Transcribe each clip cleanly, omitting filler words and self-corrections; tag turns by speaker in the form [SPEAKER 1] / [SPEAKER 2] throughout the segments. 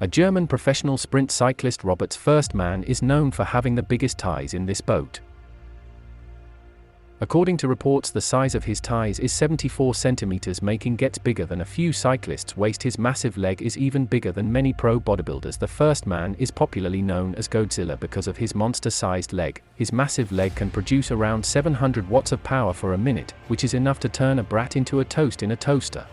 [SPEAKER 1] A German professional sprint cyclist, Robert Forstmann, is known for having the biggest thighs in this boat. According to reports, the size of his thighs is 74 centimeters, making gets bigger than a few cyclists' waist. His massive leg is even bigger than many pro bodybuilders. The Forstmann is popularly known as Quadzilla because of his monster-sized leg. His massive leg can produce around 700 watts of power for a minute, which is enough to turn a brat into a toast in a toaster.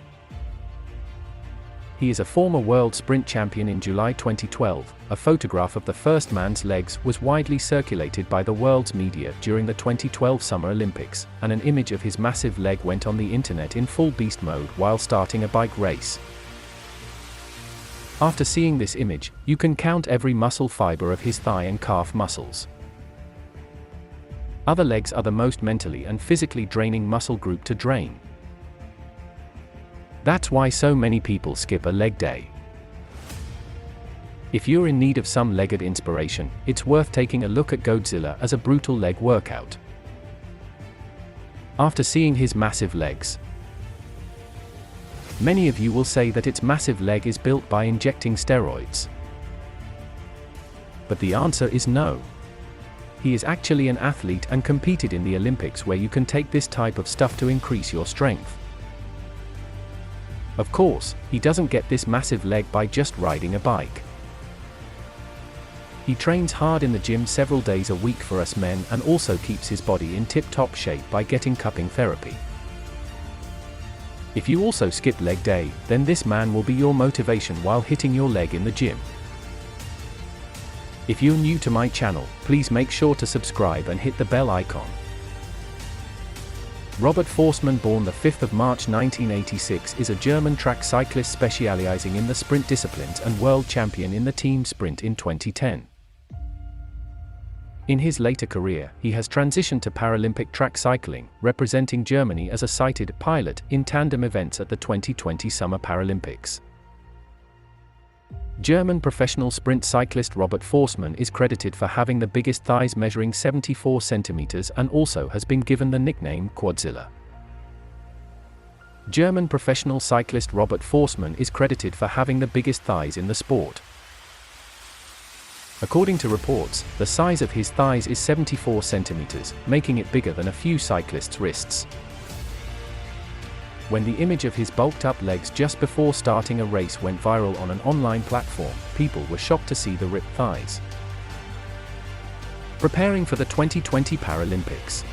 [SPEAKER 1] He is a former world sprint champion. In July 2012, a photograph of the Forstmann's legs was widely circulated by the world's media during the 2012 Summer Olympics, and an image of his massive leg went on the internet in full beast mode while starting a bike race. After seeing this image, you can count every muscle fiber of his thigh and calf muscles. Other legs are the most mentally and physically draining muscle group to drain. That's why so many people skip a leg day. If you're in need of some legged inspiration, it's worth taking a look at Quadzilla as a brutal leg workout. After seeing his massive legs, many of you will say that its massive leg is built by injecting steroids. But the answer is no. He is actually an athlete and competed in the Olympics, where you can take this type of stuff to increase your strength. Of course, he doesn't get this massive leg by just riding a bike. He trains hard in the gym several days a week for us men, and also keeps his body in tip-top shape by getting cupping therapy. If you also skip leg day, then this man will be your motivation while hitting your leg in the gym. If you're new to my channel, please make sure to subscribe and hit the bell icon. Robert Forstmann, born the 5th of March 1986, is a German track cyclist specializing in the sprint disciplines and world champion in the team sprint in 2010. In his later career, he has transitioned to Paralympic track cycling, representing Germany as a sighted pilot in tandem events at the 2020 Summer Paralympics. German professional sprint cyclist Robert Forstmann is credited for having the biggest thighs, measuring 74 centimeters, and also has been given the nickname Quadzilla. German professional cyclist Robert Forstmann is credited for having the biggest thighs in the sport. According to reports, the size of his thighs is 74 centimeters, making it bigger than a few cyclists' wrists. When the image of his bulked-up legs just before starting a race went viral on an online platform, people were shocked to see the ripped thighs. Preparing for the 2020 Paralympics.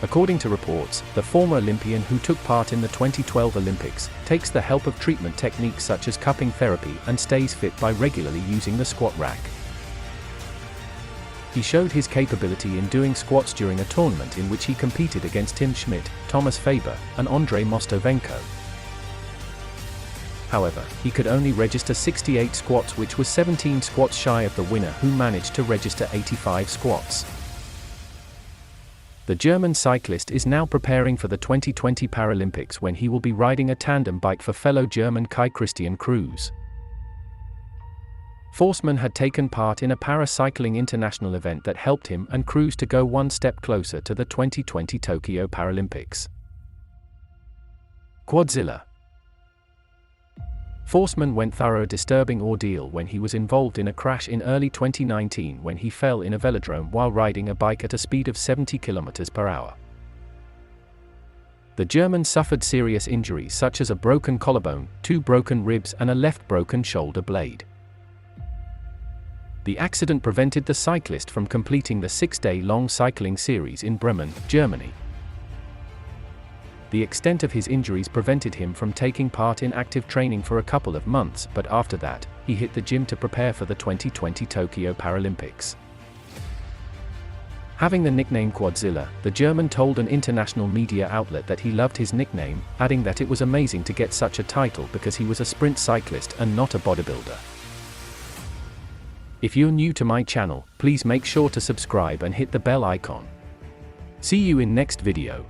[SPEAKER 1] According to reports, the former Olympian, who took part in the 2012 Olympics, takes the help of treatment techniques such as cupping therapy and stays fit by regularly using the squat rack. He showed his capability in doing squats during a tournament in which he competed against Tim Schmidt, Thomas Faber, and Andrei Mostovenko. However, he could only register 68 squats, which was 17 squats shy of the winner, who managed to register 85 squats. The German cyclist is now preparing for the 2020 Paralympics, when he will be riding a tandem bike for fellow German Kai Christian Kruse. Forstmann had taken part in a paracycling international event that helped him and Kruse to go one step closer to the 2020 Tokyo Paralympics. Quadzilla. Forstmann went through a disturbing ordeal when he was involved in a crash in early 2019, when he fell in a velodrome while riding a bike at a speed of 70 km/h. The German suffered serious injuries such as a broken collarbone, 2 broken ribs, and a left broken shoulder blade. The accident prevented the cyclist from completing the 6-day-long cycling series in Bremen, Germany. The extent of his injuries prevented him from taking part in active training for a couple of months, but after that, he hit the gym to prepare for the 2020 Tokyo Paralympics. Having the nickname Quadzilla, the German told an international media outlet that he loved his nickname, adding that it was amazing to get such a title because he was a sprint cyclist and not a bodybuilder. If you're new to my channel, please make sure to subscribe and hit the bell icon. See you in next video.